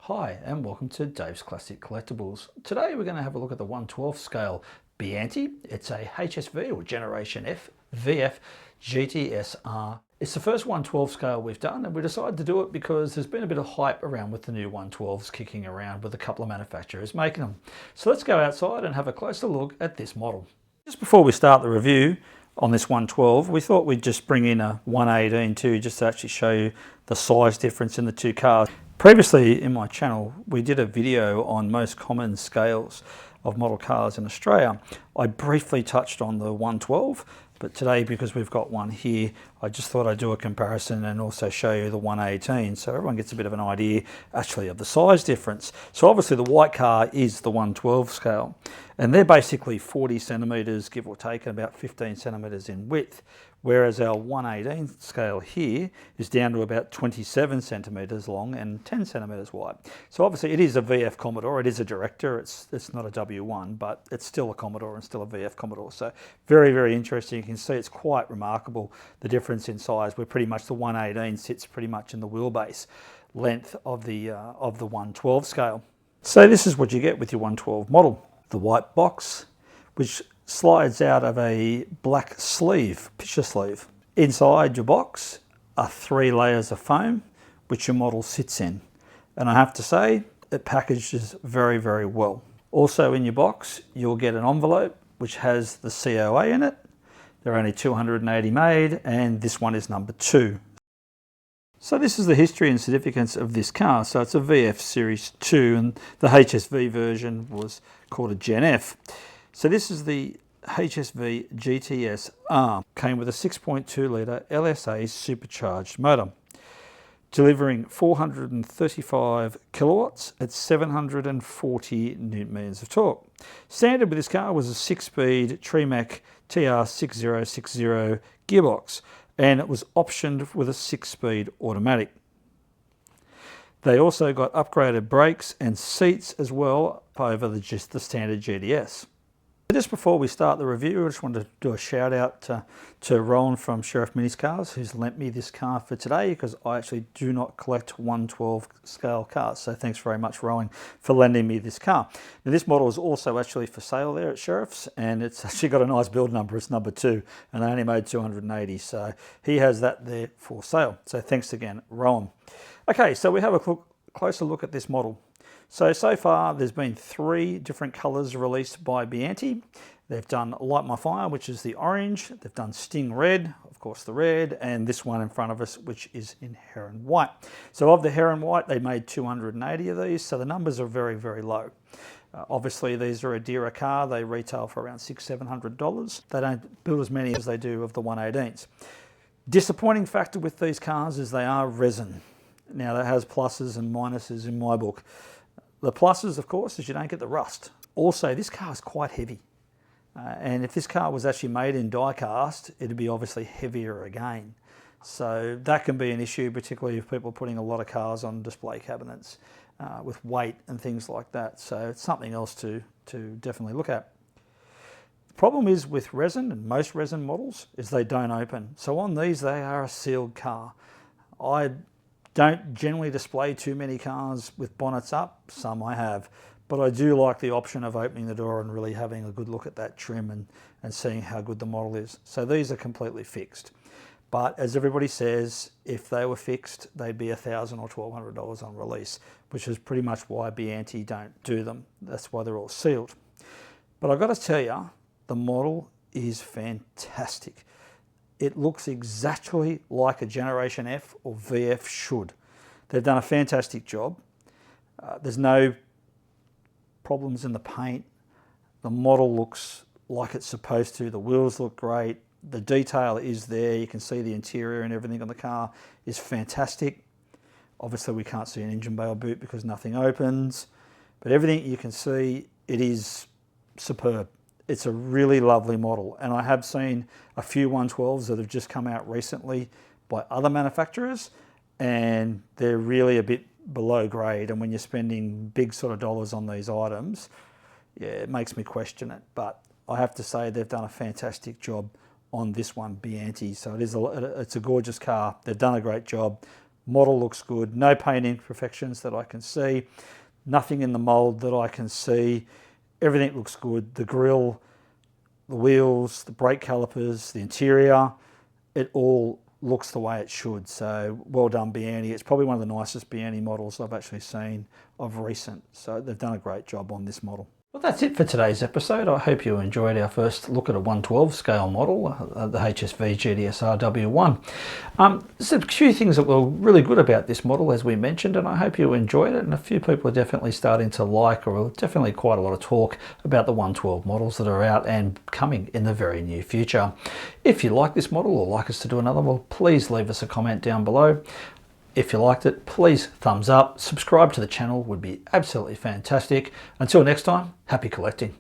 Hi and welcome to Dave's Classic Collectibles. Today we're going to have a look at the 1/12 scale Bianti. It's a HSV or Generation F VF GTSR. It's the first 1/12 scale we've done, and we decided to do it because there's been a bit of hype around with the new 1/12s kicking around with a couple of manufacturers making them. So let's go outside and have a closer look at this model. Just before we start the review on this 1/12, we thought we'd just bring in a 1/18 too, just to actually show you the size difference in the two cars. Previously in my channel, we did a video on most common scales of model cars in Australia. I briefly touched on the 1/12, but today, because we've got one here, I just thought I'd do a comparison and also show you the 1/18, so everyone gets a bit of an idea actually of the size difference. So obviously the white car is the 1/12 scale, and they're basically 40 centimetres, give or take, and about 15 centimetres in width. Whereas our 1/18 scale here is down to about 27 centimetres long and 10 centimetres wide. So obviously it is a VF Commodore, it is a Director, it's not a W1, but it's still a Commodore and still a VF Commodore. So very, very interesting. You can see it's quite remarkable, the difference in size, where pretty much the 1/18 sits pretty much in the wheelbase length of the 1/12 scale. So this is what you get with your 1/12 model. The white box, which slides out of a black sleeve, picture sleeve. Inside your box are 3 layers of foam, which your model sits in. And I have to say, it packages very, very well. Also in your box, you'll get an envelope, which has the COA in it. There are only 280 made, and this one is number 2. So this is the history and significance of this car. So it's a VF Series 2, and the HSV version was called a Gen F. So this is the HSV GTSR. Came with a 6.2 litre LSA supercharged motor, delivering 435 kilowatts at 740 newton meters of torque. Standard with this car was a 6-speed Tremec TR6060 gearbox, and it was optioned with a 6-speed automatic. They also got upgraded brakes and seats as well over just the standard GTS. Just before we start the review, I just wanted to do a shout out to Rowan from Sheriff Minis Cars, who's lent me this car for today, because I actually do not collect 1/12 scale cars. So thanks very much, Rowan, for lending me this car. Now this model is also actually for sale there at Sheriff's, and it's actually got a nice build number. It's number 2, and they only made 280. So he has that there for sale. So thanks again, Rowan. Okay, so we have a closer look at this model. So far there's been 3 different colours released by Bianti. They've done Light My Fire, which is the orange. They've done Sting Red, of course the red, and this one in front of us, which is in Heron White. So of the Heron White, they made 280 of these, so the numbers are very, very low. Obviously these are a dearer car. They retail for around $600–700. They don't build as many as they do of the 1/18s. Disappointing factor with these cars is they are resin. Now that has pluses and minuses in my book. The pluses, of course, is you don't get the rust. Also, this car is quite heavy. And if this car was actually made in die cast, it'd be obviously heavier again. So that can be an issue, particularly if people are putting a lot of cars on display cabinets with weight and things like that. So it's something else to definitely look at. The problem is with resin, and most resin models, is they don't open. So on these, they are a sealed car. I don't generally display too many cars with bonnets up. Some I have, but I do like the option of opening the door and really having a good look at that trim and seeing how good the model is. So these are completely fixed. But as everybody says, if they were fixed, they'd be $1,000 or $1,200 on release, which is pretty much why Bianti don't do them. That's why they're all sealed. But I've got to tell you, the model is fantastic. It looks exactly like a Generation F or VF should. They've done a fantastic job. There's no problems in the paint. The model looks like it's supposed to. The wheels look great. The detail is there. You can see the interior and everything on the car is fantastic. Obviously we can't see an engine bay or boot because nothing opens, but everything you can see, it is superb. It's a really lovely model, and I have seen a few 1/12s that have just come out recently by other manufacturers, and they're really a bit below grade, and when you're spending big sort of dollars on these items, yeah, it makes me question it. But I have to say they've done a fantastic job on this one, Bianti. So it's a gorgeous car. They've done a great job. Model looks good, no paint imperfections that I can see, nothing in the mold that I can see. Everything looks good. The grille, the wheels, the brake calipers, the interior, it all looks the way it should. So well done, Bianchi. It's probably one of the nicest Bianchi models I've actually seen of recent. So they've done a great job on this model. Well, that's it for today's episode. I hope you enjoyed our first look at a 112 scale model, the HSV GTSR W1. There's a few things that were really good about this model, as we mentioned, and I hope you enjoyed it. And a few people are definitely starting to like, or definitely quite a lot of talk about the 112 models that are out and coming in the very near future. If you like this model or like us to do another one, please leave us a comment down below. If you liked it, please thumbs up. Subscribe to the channel would be absolutely fantastic. Until next time, happy collecting.